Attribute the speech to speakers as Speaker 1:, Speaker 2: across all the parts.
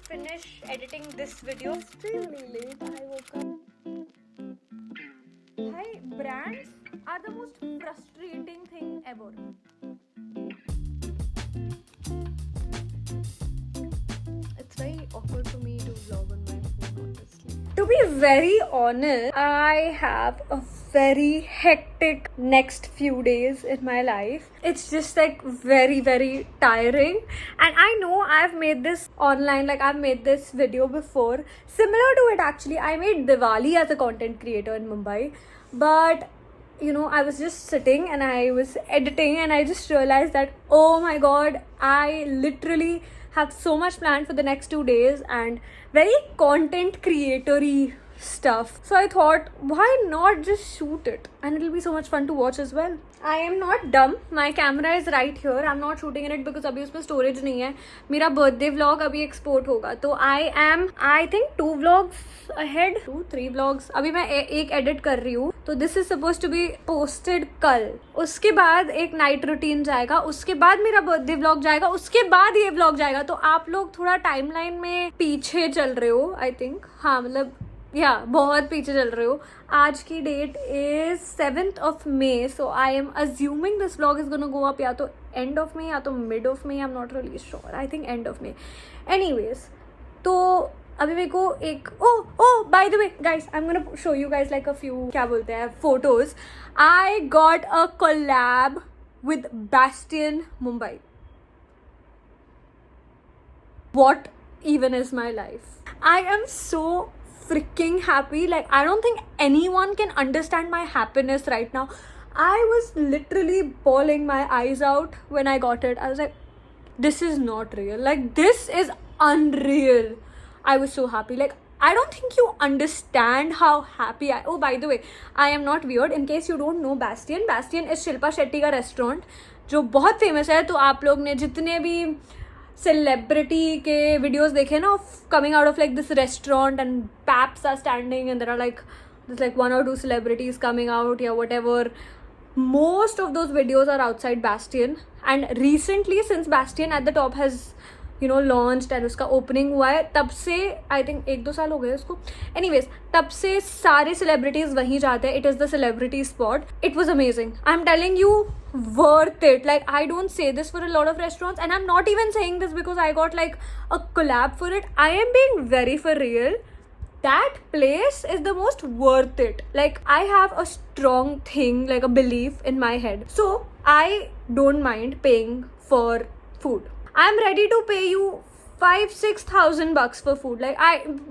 Speaker 1: finish editing this video. Extremely late. I woke up. Hi, brands are the most frustrating thing ever. It's very awkward for me to vlog on my phone, honestly. To be very honest, I have a very hectic next few days in my life. It's just like very tiring, and I know I've made this online, like I've made this video before similar to it. Actually, I made Diwali as a content creator in Mumbai, but you know, I was just sitting and I was editing and I just realized that, oh my god, I literally have so much planned for the next 2 days and very content creatory stuff. So I thought, why not just shoot it? And it'll be so much fun to watch as well. I am not dumb. My camera is right here. I'm not shooting in it because अभी उसमें storage नहीं है. मेरा birthday vlog अभी export होगा. तो I think 2 vlogs ahead. 2-3 vlogs. अभी मैं एक edit कर रही हूँ. तो this is supposed to be posted कल. उसके बाद एक night routine जाएगा. उसके बाद मेरा birthday vlog जाएगा. उसके बाद ये vlog जाएगा. तो आप लोग थोड़ा timeline में पीछे चल रहे हो. I think. हाँ मतलब बहुत पीछे चल रहे हो. आज की date is 7th of May, so I am assuming this vlog is gonna go up या तो end of May या तो mid of May. I'm not really sure. I think end of May. Anyways, तो अभी मेरे को एक by the way guys, I'm gonna show you guys like a few क्या बोलते हैं photos. I got a collab with Bastion Mumbai. What even is my life? I am so freaking happy. Like, I don't think anyone can understand my happiness right now. I was literally bawling my eyes out when I got it. I was like, this is not real. Like, this is unreal. I was so happy. Like, I don't think you understand how happy I... Oh, by the way, I am not weird. In case you don't know Bastion is Shilpa Shetty का restaurant जो बहुत famous है. तो आप लोग ने जितने भी celebrity के videos देखे ना of coming out of like this restaurant and paps are standing and there are like there's like 1 or 2 celebrities coming out, yeah, whatever. Most of those videos are outside Bastion, and recently since Bastion at the top has, you know, launched and उसका opening हुआ है, तब से I think 1-2 साल हो गए उसको. Anyways, तब से सारे celebrities वहीं जाते हैं. It is the celebrity spot. It was amazing. I'm telling you, worth it. Like, I don't say this for a lot of restaurants, and I'm not even saying this because I got like a collab for it. I am being very for real. That place is the most worth it. Like, I have a strong thing, like a belief in my head. So, I don't mind paying for food. I'm ready to pay you 5,000-6,000 bucks for food. Like,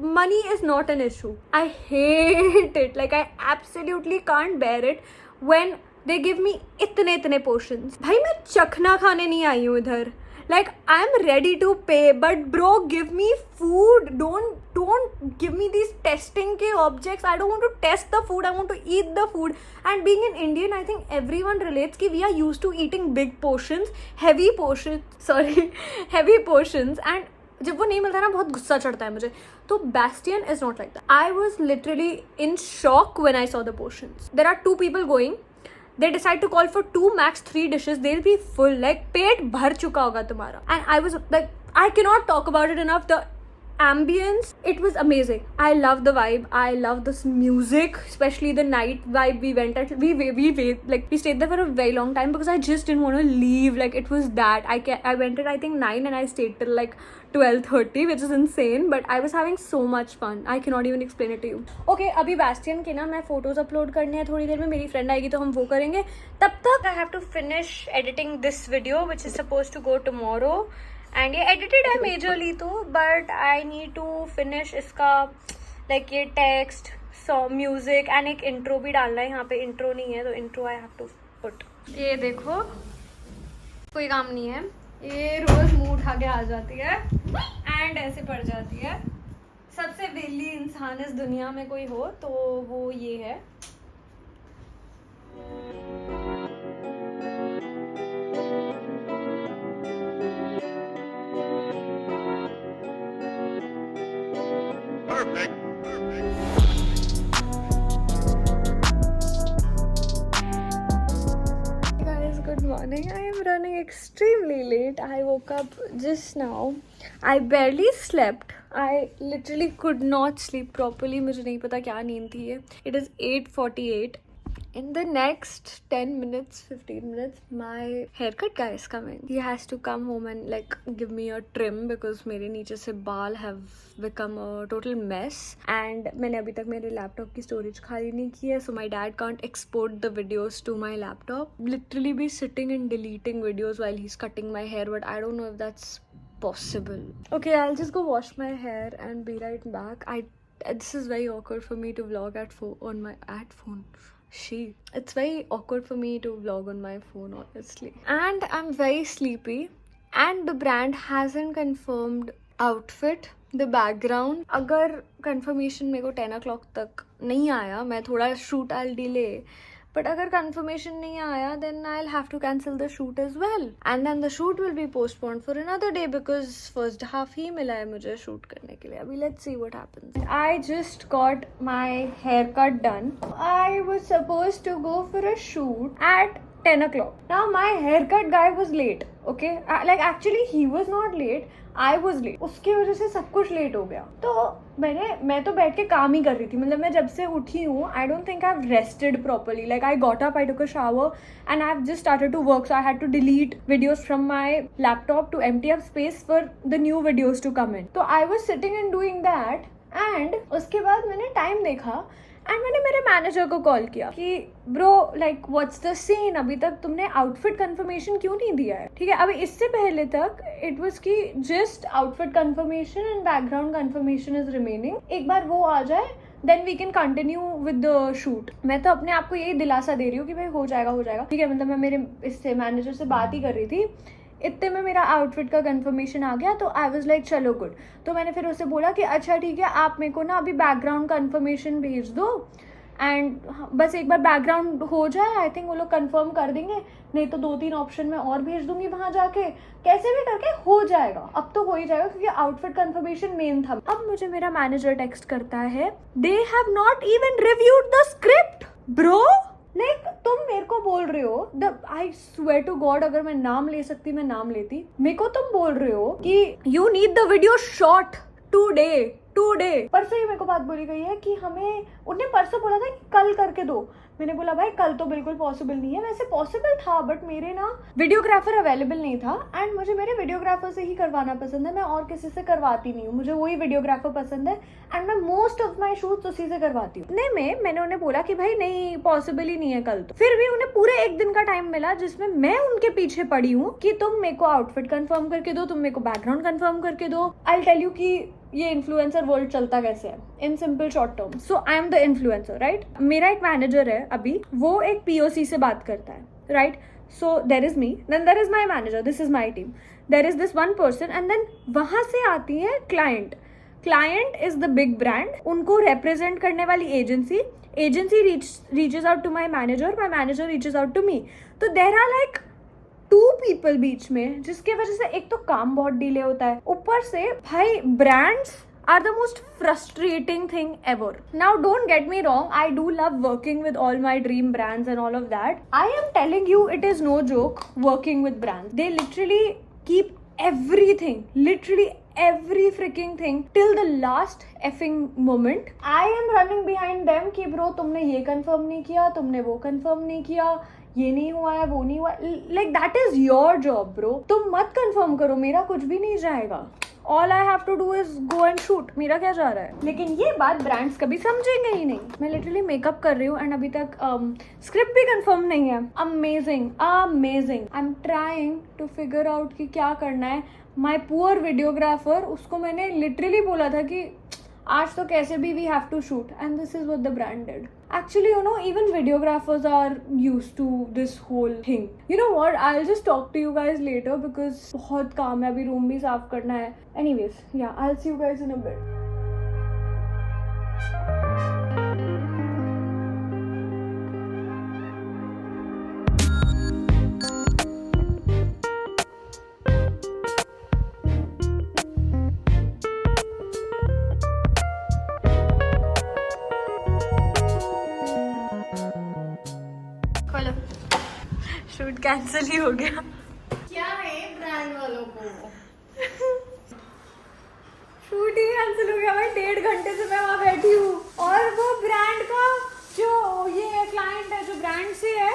Speaker 1: money is not an issue. I hate it. Like, I absolutely can't bear it when they give me इतने portions. भाई मैं चखना खाने नहीं आई हूँ इधर. Like, I'm ready to pay, but bro, give me food. Don't give me these testing के objects. I don't want to test the food. I want to eat the food. And being an Indian, I think everyone relates कि we are used to eating big portions, heavy portions. And जब वो नहीं मिलता ना बहुत गुस्सा चढ़ता है मुझे. तो Bastion is not like that. I was literally in shock when I saw the portions. There are 2 people going. They decide to call for 2 max 3 dishes. They'll be full. Like, पेट भर चुका होगा तुम्हारा. And I was like, I cannot talk about it enough. The ambience, it was amazing. I love the vibe. I love this music, especially the night vibe. We went at we stayed there for a very long time because I just didn't want to leave. Like, it was that I went at I think 9 and I stayed till like 12:30, which is insane, but I was having so much fun. I cannot even explain it to you. Okay, अभी Bastion के ना मैं photos upload करने हैं थोड़ी देर में. मेरी friend आएगी तो हम वो करेंगे. तब तक I have to finish editing this video, which is supposed to go tomorrow. And ये edited है majorly तो, but I need to finish इसका like ये text, music and एक intro भी डालना है. यहाँ पे intro नहीं है तो intro I have to put. ये देखो, कोई काम नहीं है. ये रोज मुंह उठा के आ जाती है एंड ऐसे पड़ जाती है. सबसे वेली इंसान इस दुनिया में कोई हो तो वो ये है. Perfect. Guys, good morning. I am running extremely late. I woke up just now. I barely slept. I literally could not sleep properly. मुझे नहीं पता क्या नींद थी ये. It is 8:48. In the next 10 minutes, 15 minutes, my haircut guy is coming. He has to come home and like give me a trim because मेरे नीचे से बाल have become a total mess. And मैंने अभी तक मेरे laptop की storage खाली नहीं की है, so my dad can't export the videos to my laptop. Literally be sitting and deleting videos while he's cutting my hair, but I don't know if that's possible. Okay, I'll just go wash my hair and be right back. This is very awkward for me to vlog on my phone. It's very awkward for me to vlog on my phone, honestly. And I'm very sleepy. And the brand hasn't confirmed outfit, the background. अगर confirmation मेरे को 10 o'clock तक नहीं आया, मैं थोड़ा shoot I'll delay. But अगर confirmation नहीं आया, then I'll have to cancel the shoot as well. And then the shoot will be postponed for another day because first half ही मिला है मुझे shoot करने के लिए. अभी let's see what happens. I just got my haircut done. I was supposed to go for a shoot at 10 o'clock. Now my haircut guy was late. Okay, like actually he was not late. I was late. उसकी वजह से सब कुछ late हो गया. तो मैं तो बैठ के काम ही कर रही थी. मतलब मैं जब से उठी हूँ, I don't think I've rested properly. Like I got up, I took a shower, and I've just started to work. So I had to delete videos from my laptop to empty up space for the new videos to come in. So I was sitting and doing that, and उसके बाद मैंने time देखा. And मैंने मेरे manager को call किया कि bro like what's the scene, अभी तक तुमने आउटफिट कंफर्मेशन क्यों नहीं दिया है. ठीक है, अभी इससे पहले तक इट वाज कि just outfit confirmation and background confirmation is remaining. एक बार वो आ जाए then we can continue with the shoot. मैं तो अपने आप को यही दिलासा दे रही हूँ कि भाई हो जाएगा. ठीक है, मतलब मैं मेरे इससे मैनेजर से बात ही कर रही थी. इतने में मेरा आउटफिट का कंफर्मेशन आ गया. तो आई वाज लाइक चलो गुड. तो मैंने फिर उससे बोला कि अच्छा ठीक है, आप मेरे को ना अभी बैकग्राउंड कंफर्मेशन भेज दो एंड बस एक बार बैकग्राउंड हो जाए, आई थिंक वो लोग कंफर्म कर देंगे. नहीं तो 2-3 ऑप्शन में और भेज दूंगी वहां जाके, कैसे भी करके हो जाएगा. अब तो हो ही जाएगा क्योंकि आउटफिट कंफर्मेशन मेन था. अब मुझे मेरा मैनेजर टेक्स्ट करता है, they have not even reviewed the script bro. Like तुम मेरे को बोल रहे हो, आई स्वेयर टू गॉड अगर मैं नाम ले सकती मैं नाम लेती. मेरे को तुम बोल रहे हो कि you need the video shot today. परसों ही मेरे को बात बोली गई है कि हमें, उन्हें परसों बोला था कि कल करके दो. मैंने बोला भाई कल तो बिल्कुल पॉसिबल नहीं है. वैसे पॉसिबल था बट मेरे ना वीडियोग्राफर अवेलेबल नहीं था. एंड मुझे मेरे वीडियोग्राफर से ही करवाना पसंद है. मैं और किसी से करवाती नहीं हूँ. मुझे वही वीडियोग्राफर पसंद है एंड मैं मोस्ट ऑफ माई शूट्स उसी से करवाती हूँ. मैंने उन्हें बोला कि भाई नहीं पॉसिबल ही नहीं है कल. तो फिर भी उन्हें पूरे एक दिन का टाइम मिला जिसमें मैं उनके पीछे पड़ी हूँ कि तुम मेरे को आउटफिट कंफर्म करके दो, तुम मेरे को बैकग्राउंड कंफर्म करके दो. आई टेल यू कि ये इन्फ्लुएंसर वर्ल्ड चलता कैसे है in simple short term. So I am the influencer right. मेरा एक मैनेजर है अभी, वो एक POC से बात करता है right. So there is me, then there is my manager, this is my team, there is this one person and then वहां से आती है client. Client is the big brand. उनको रिप्रेजेंट करने वाली agency reaches out to my manager reaches out to me. तो there are like 2 people बीच में, जिसकी वजह से एक तो काम बहुत डिले होता है, ऊपर से भाई brands are the most frustrating thing ever. Now don't get me wrong, I do love working with all my dream brands and all of that. I am telling you, it is no joke working with brands. They literally keep everything, literally every freaking thing till the last effing moment. I am running behind them कि bro तुमने ये confirm नहीं किया, तुमने वो confirm नहीं किया, ये नहीं हुआ है, वो नहीं हुआ. Like that is your job bro. तुम मत confirm करो, मेरा कुछ भी नहीं जाएगा. All I have to do is go and shoot. मेरा क्या जा रहा है. लेकिन ये बात ब्रांड्स कभी समझेंगे ही नहीं. मैं लिटरली मेकअप कर रही हूँ एंड अभी तक स्क्रिप्ट भी कंफर्म नहीं है. Amazing. I am trying to figure out कि क्या करना है. माई पुअर वीडियोग्राफर, उसको मैंने लिटरली बोला था कि आज तो कैसे भी we have to shoot and this is what the brand did. Actually, you know, even videographers are used to this whole thing. You know what? I'll just talk to you guys later because बहुत काम है, अभी room भी साफ करना है. Anyways, yeah, I'll see you guys in a bit. Shoot cancel ही हो गया.
Speaker 2: क्या है ब्रांड वालों को.
Speaker 1: शूट ही कैंसिल हो गया भाई, 1.5 घंटे से मैं वहाँ बैठी हूँ। और वो ब्रांड का जो ये क्लाइंट है जो ब्रांड से है,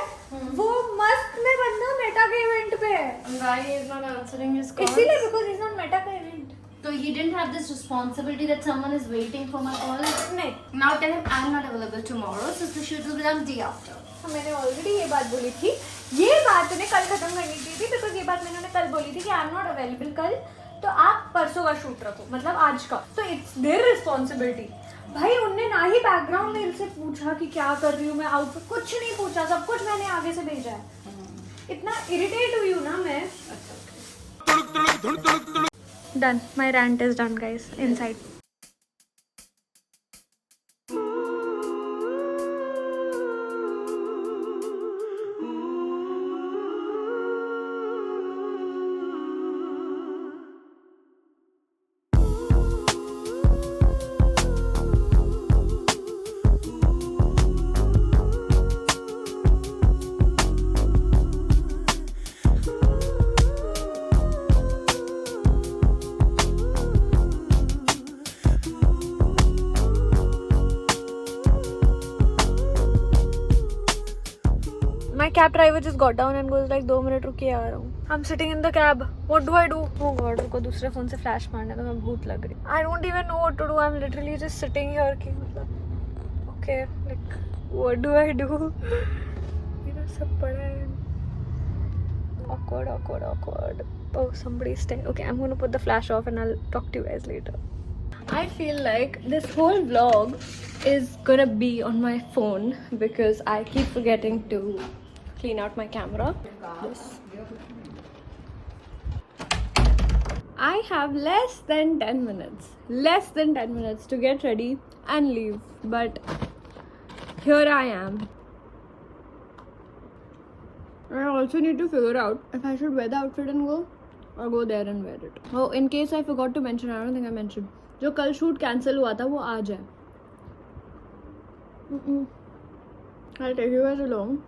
Speaker 1: वो मस्त में बंदा मेटा के इवेंट पे है।
Speaker 2: Why he is not answering his calls?
Speaker 1: इसीलिए because he's not मेटा का event.
Speaker 2: So he didn't have this responsibility that someone is waiting for my call.
Speaker 1: नहीं,
Speaker 2: Now tell him I'm not available tomorrow, so the shoot will be done day after.
Speaker 1: मैंने already ये बात बोली थी, ये बात उन्हें कल खत्म करनी थी बिकॉज ये बात मैंने उन्हें कल बोली थी कि आई एम नॉट अवेलेबल कल, तो आप परसों का शूट रखो, मतलब आज का, तो इट्स देयर रिस्पॉन्सिबिलिटी। भाई उनने ना ही बैकग्राउंड मेल से पूछा कि क्या कर रही हूँ मैं, आउटफिट कुछ नहीं पूछा, सब कुछ मैंने आगे से भेजा है। इतना इरिटेट हुई हूँ ना मैं। Done, my rant is done guys inside. My cab driver just got down and goes like 2 minute रुकिए आ रहा हूँ। I'm sitting in the cab. What do I do? Oh God, उनको दूसरे फोन से फ्लैश मारना तो मैं भूत लग रही। I don't even know what to do. I'm literally just sitting here कि मतलब okay, like what do I do? मेरा सब पड़ा है। Awkward. Oh, somebody's staying. Okay, I'm gonna put the flash off and I'll talk to you guys later. I feel like this whole vlog is gonna be on my phone because I keep forgetting to clean out my camera. This. I have less than 10 minutes to get ready and leave, but here I am. I also need to figure out if I should wear the outfit and go or go there and wear it. Oh, in case I forgot to mention, I don't think I mentioned, जो कल shoot cancel हुआ था वो आज है। I'll take you guys along.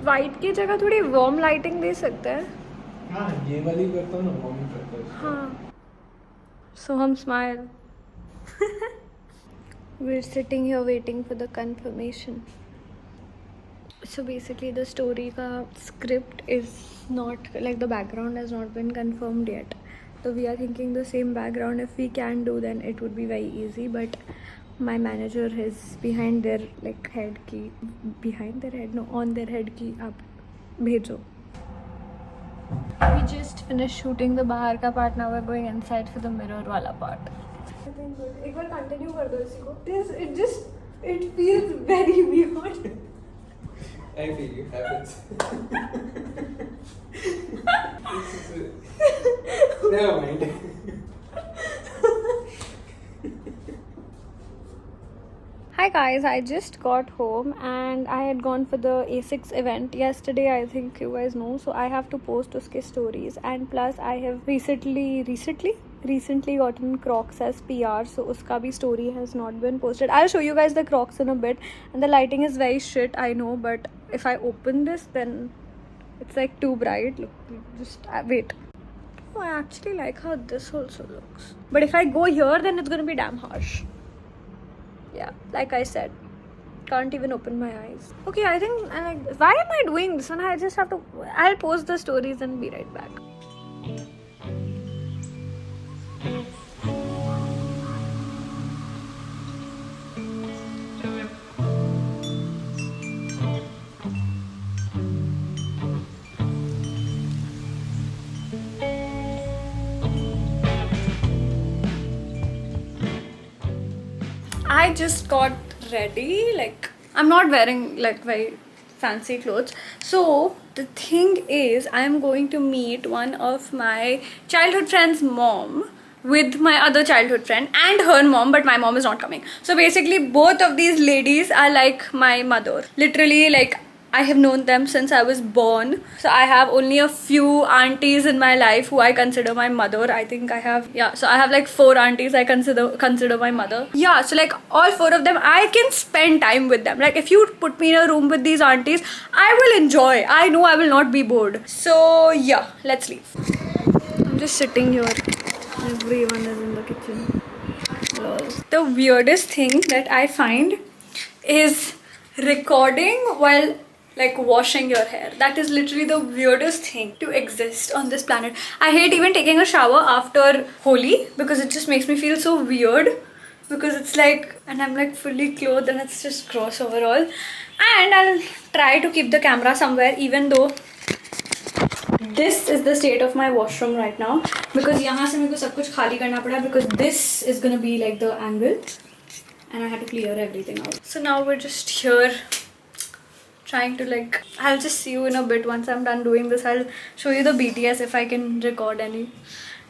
Speaker 1: White की जगह थोड़ी वार्म लाइटिंग दे सकते हैं।
Speaker 3: हाँ, ये वाली करता हूँ ना, वार्म करता हूँ।
Speaker 1: हाँ, so हम smile. We're sitting here waiting for the confirmation. So basically the story का script is not, like the background has not been confirmed yet. So we are thinking the same background. If we can do then it would be very easy, but my manager is behind their like head की, behind their head, no, on their head की आप भेजो. We just finished shooting the बाहर का part, now we're going inside for the mirror वाला part. I think good. एक बार continue कर दो इसी को. It feels very weird.
Speaker 3: I feel it happens. Never mind.
Speaker 1: Hi guys, I just got home and I had gone for the A6 event yesterday, I think you guys know, so I have to post uske stories, and plus I have recently gotten Crocs as PR, so uska bhi story has not been posted. I'll show you guys the Crocs in a bit, and the lighting is very shit, I know, but if I open this then it's like too bright. Look, just wait. Oh, I actually like how this also looks, but if I go here then it's gonna be damn harsh. Yeah, like I said, can't even open my eyes. Okay, I think, why am I doing this one? I just have to, I'll post the stories and be right back. I just got ready, like I'm not wearing like very fancy clothes. So the thing is, I'm going to meet one of my childhood friend's mom with my other childhood friend and her mom, but my mom is not coming. So basically both of these ladies are like my mother. Literally, like, I have known them since I was born. So I have only a few aunties in my life who I consider my mother. I think I have, yeah, so I have like 4 aunties I consider my mother. Yeah, so like all 4 of them, I can spend time with them. Like if you put me in a room with these aunties, I will enjoy. I know I will not be bored. So yeah, let's leave. I'm just sitting here. Everyone is in the kitchen. Lol. The weirdest thing that I find is recording while like washing your hair. That is literally the weirdest thing to exist on this planet. I hate even taking a shower after Holi because it just makes me feel so weird, because it's like, and I'm like fully clothed and it's just gross overall. And I'll try to keep the camera somewhere, even though this is the state of my washroom right now, because यहाँ से मेरे को सब कुछ खाली करना पड़ा, because this is gonna be like the angle and I had to clear everything out. So now we're just here trying to like, I'll just see you in a bit. Once I'm done doing this, I'll show you the BTS if I can record any.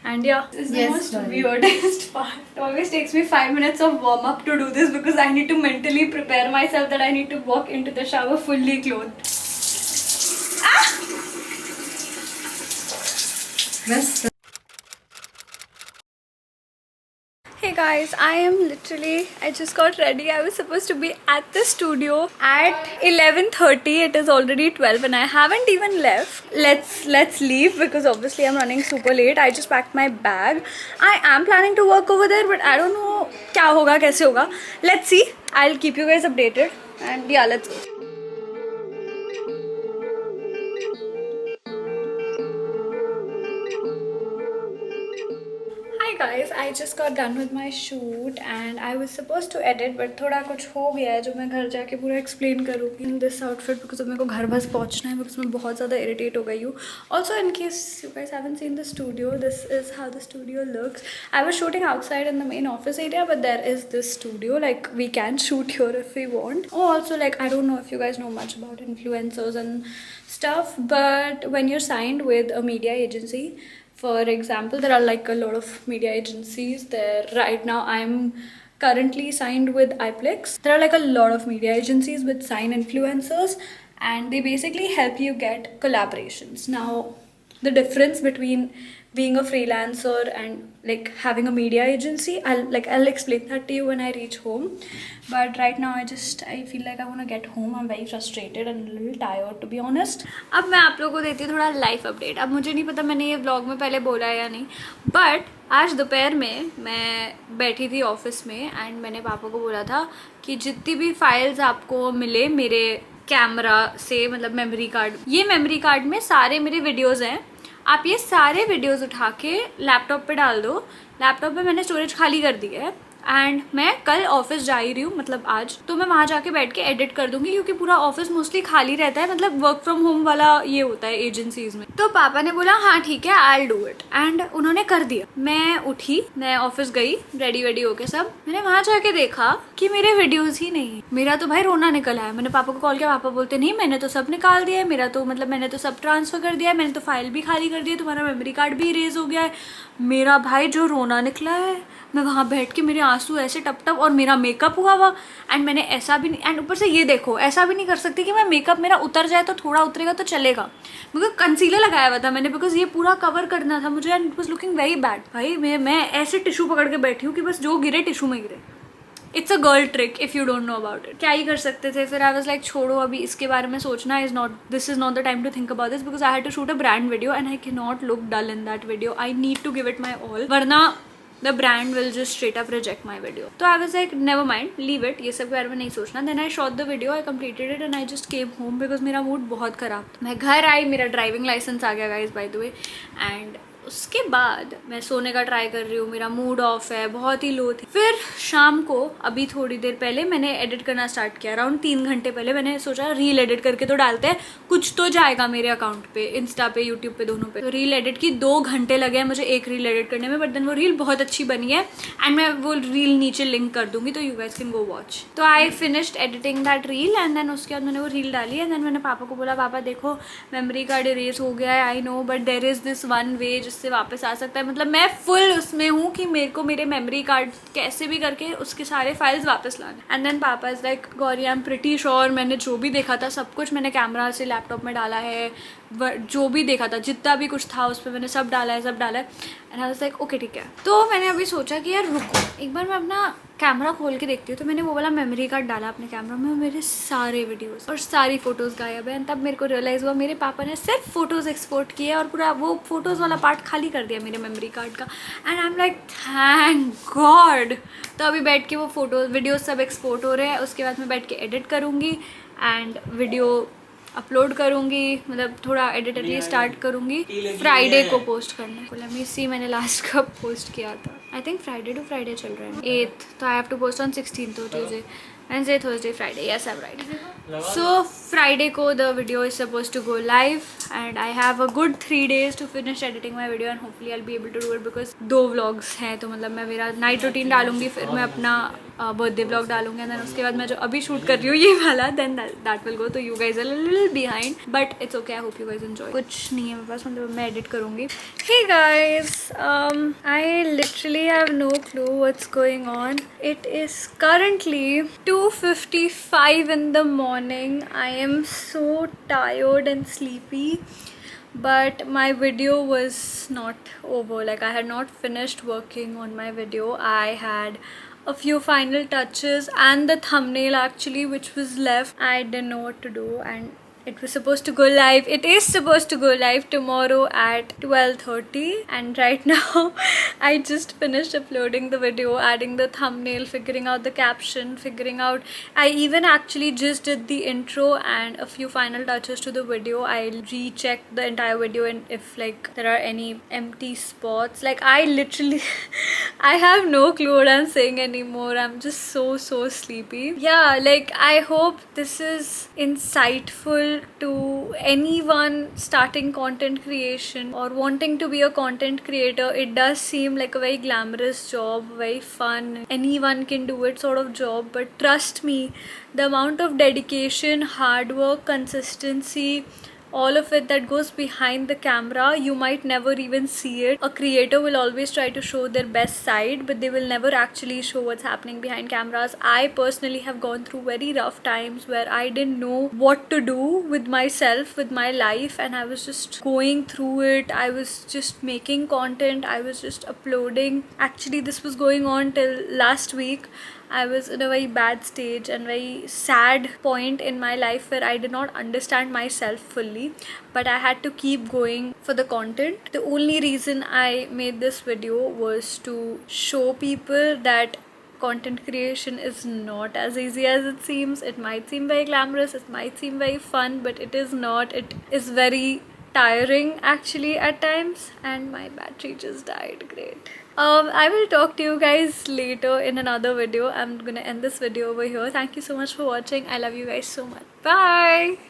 Speaker 1: And yeah, this is the most weirdest part. It always takes me 5 minutes of warm up to do this, because I need to mentally prepare myself that I need to walk into the shower fully clothed. Hey guys, I just got ready. I was supposed to be at the studio at 11:30. It is already 12 and I haven't even left. Let's leave, because obviously I'm running super late. I just packed my bag. I am planning to work over there, but I don't know क्या होगा, कैसे होगा. Let's see. I'll keep you guys updated. And yeah, let's go. Hi guys, I just got done with my shoot and I was supposed to edit, but थोड़ा कुछ हो गया है जो मैं घर जाके पूरा explain करूँगी in this outfit, because अब मेरे को घर बस पहुँचना है, because मैं बहुत ज़्यादा irritate हो गई हूँ. Also, in case you guys haven't seen the studio, this is how the studio looks. I was shooting outside in the main office area, but there is this studio. Like we can shoot here if we want. Oh, also, like I don't know if you guys know much about influencers and stuff, but when you're signed with a media agency, for example, there are like a lot of media agencies there. Right now, I'm currently signed with iPlex. There are like a lot of media agencies which sign influencers, and they basically help you get collaborations. Now, the difference between being a freelancer and like having a media agency, I'll explain that to you when I reach home. But right now I feel like I want to get home. I'm very frustrated and a little tired, to be honest. अब मैं आप लोगों को देती हूँ थोड़ा life update. अब मुझे नहीं पता मैंने ये व्लॉग में पहले बोला है या नहीं, बट आज दोपहर में मैं बैठी थी ऑफिस में एंड मैंने पापा को बोला था कि जितनी भी फाइल्स आपको मिले मेरे कैमरा से, मतलब मेमोरी कार्ड, ये मेमोरी कार्ड में सारे मेरे वीडियोज़ हैं, आप ये सारे वीडियोस उठा के लैपटॉप पे डाल दो. लैपटॉप पे मैंने स्टोरेज खाली कर दी है एंड मैं कल ऑफिस जा ही रही हूँ, मतलब आज, तो मैं वहाँ जाके बैठ के एडिट कर दूंगी, क्योंकि पूरा ऑफिस मोस्टली खाली रहता है, मतलब वर्क फ्रॉम होम वाला ये होता है एजेंसीज में. तो पापा ने बोला हाँ ठीक है, I will do it, and उन्होंने कर दिया. मैं उठी, मैं ऑफिस गई रेडी वेडी होके सब. मैंने वहाँ जाके देखा कि मेरे वीडियोज ही नहीं. मेरा तो भाई रोना निकल आया. मैंने पापा को कॉल किया, पापा बोलते नहीं मैंने तो सब निकाल दिया है, मेरा तो मतलब मैंने तो सब ट्रांसफर कर दिया है, मैंने तो फाइल भी खाली कर दी है, तुम्हारा मेमोरी कार्ड भी इरेज हो गया है. मेरा भाई जो रोना निकला है, मैं वहाँ बैठ के मेरे आंसू ऐसे टप टप, और मेरा मेकअप हुआ हुआ एंड मैंने ऐसा भी नहीं, एंड ऊपर से ये देखो ऐसा भी नहीं कर सकती कि मैं मेकअप मेरा उतर जाए तो थोड़ा उतरेगा तो चलेगा, बिकॉज कंसीलर लगाया हुआ था मैंने, बिकॉज ये पूरा कवर करना था मुझे and it was looking very bad. भाई मैं ऐसे टिशू पकड़ के बैठी हूँ कि बस जो गिरे टिशू में गिरे. It's a girl trick if you don't know about it. क्या ही कर सकते थे. फिर आई वाज लाइक छोड़ो, अभी इसके बारे में सोचना this is not the time to think about this, because I had to shoot a brand video and I can not look dull in that video. I need to give it my all, वरना the brand will just straight up reject my video. So I was like never mind, leave it, ये सब के बारे में नहीं सोचना. Then I shot the video, I completed it and I just came home because मेरा mood बहुत ख़राब था. मैं घर आई, मेरा ड्राइविंग लाइसेंस आ गया guys by the way, and उसके बाद मैं सोने का ट्राई कर रही हूँ. मेरा मूड ऑफ है, बहुत ही लो थी. फिर शाम को अभी थोड़ी देर पहले मैंने एडिट करना स्टार्ट किया. अराउंड 3 घंटे पहले मैंने सोचा रील एडिट करके तो डालते हैं, कुछ तो जाएगा मेरे अकाउंट पे, इंस्टा पे, यूट्यूब पे, दोनों पे. तो रील एडिट की 2 घंटे लगे हैं मुझे एक रील एडिट करने में, बट देन वो रील बहुत अच्छी बनी है एंड मैं वो रील नीचे लिंक कर दूंगी तो you guys can go watch. तो I finished editing that reel and then उसके बाद मैंने वो रील डाली एंड देन मैंने पापा को बोला पापा देखो मेमोरी कार्ड इरेज हो गया है, I know, but there is this one way जिससे वापस आ सकता है. मतलब मैं फुल उसमें हूँ कि मेरे को मेरे मेमोरी कार्ड कैसे भी करके उसके सारे फाइल्स वापस लाने. एंड देन पापा is like Gauri I am pretty sure मैंने जो भी देखा था सब कुछ मैंने कैमरा से लैपटॉप में डाला है. जो भी देखा था जितना भी कुछ था उस पर मैंने सब डाला है and I was like okay ठीक है. तो मैंने अभी सोचा कि यार रुको एक बार मैं अपना कैमरा खोल के देखती हूँ. तो मैंने वो वाला मेमोरी कार्ड डाला अपने कैमरा में, मेरे सारे वीडियोस और सारी फोटोज़ गायब है. तब मेरे को रियलाइज़ हुआ मेरे पापा ने सिर्फ फोटोज़ एक्सपोर्ट किए और पूरा वो फोटोज़ वाला पार्ट खाली कर दिया मेरे मेमोरी कार्ड का. And I am like thank God. तो अभी बैठ के वो फोटोज़ वीडियोज़ सब एक्सपोर्ट हो रहे हैं. उसके बाद मैं बैठ के एडिट करूँगी एंड वीडियो अपलोड करूँगी. मतलब थोड़ा एडिटली स्टार्ट करूँगी फ्राइडे को पोस्ट करने को. लेट मी सी मैंने लास्ट कब पोस्ट किया था. I think Friday to Friday चल रहा है 8th. तो I have to post on 16th. तो Tuesday Wednesday, Thursday, Friday. Yes, I'm right. So Friday ko the video is supposed to go live and I have a good 3 days to finish editing my video and hopefully I'll be able to do it because 2 vlogs हैं. तो मतलब मैं मेरा night routine डालूंगी, फिर मैं अपना birthday vlog डालूंगी एंड देन उसके बाद मैं जो अभी शूट कर रही हूँ ये वाला देन दैट विल गो. तो you guys are little behind but it's okay. I hope you guys enjoy. कुछ नहीं है मेरे पास, मतलब मैं एडिट करूँगी. Hey guys I literally have no clue what's going on. It is currently 2:55 in the morning. I am so tired and sleepy, but my video was not over. Like I had not finished working on my video. I had a few final touches and the thumbnail actually which was left. I didn't know what to do and it was supposed to go live. It is supposed to go live tomorrow at 12:30 and right now I just finished uploading the video, adding the thumbnail, figuring out the caption, figuring out I even actually just did the intro and a few final touches to the video. I'll recheck the entire video and if like there are any empty spots. Like I literally I have no clue what I'm saying anymore. I'm just so sleepy. Yeah, like I hope this is insightful to anyone starting content creation or wanting to be a content creator. It does seem like a very glamorous job, very fun, anyone can do it sort of job, but trust me, the amount of dedication, hard work, consistency, all of it that goes behind the camera, you might never even see it. A creator will always try to show their best side, but they will never actually show what's happening behind cameras. I personally have gone through very rough times where I didn't know what to do with myself, with my life, and I was just going through it. I was just making content, I was just uploading. Actually, this was going on till last week. I was in a very bad stage and very sad point in my life where I did not understand myself fully, but I had to keep going for the content. The only reason I made this video was to show people that content creation is not as easy as it seems. It might seem very glamorous, it might seem very fun, but it is not. It is very tiring actually at times, and my battery just died. Great. I will talk to you guys later in another video. I'm gonna end this video over here. Thank you so much for watching. I love you guys so much. Bye.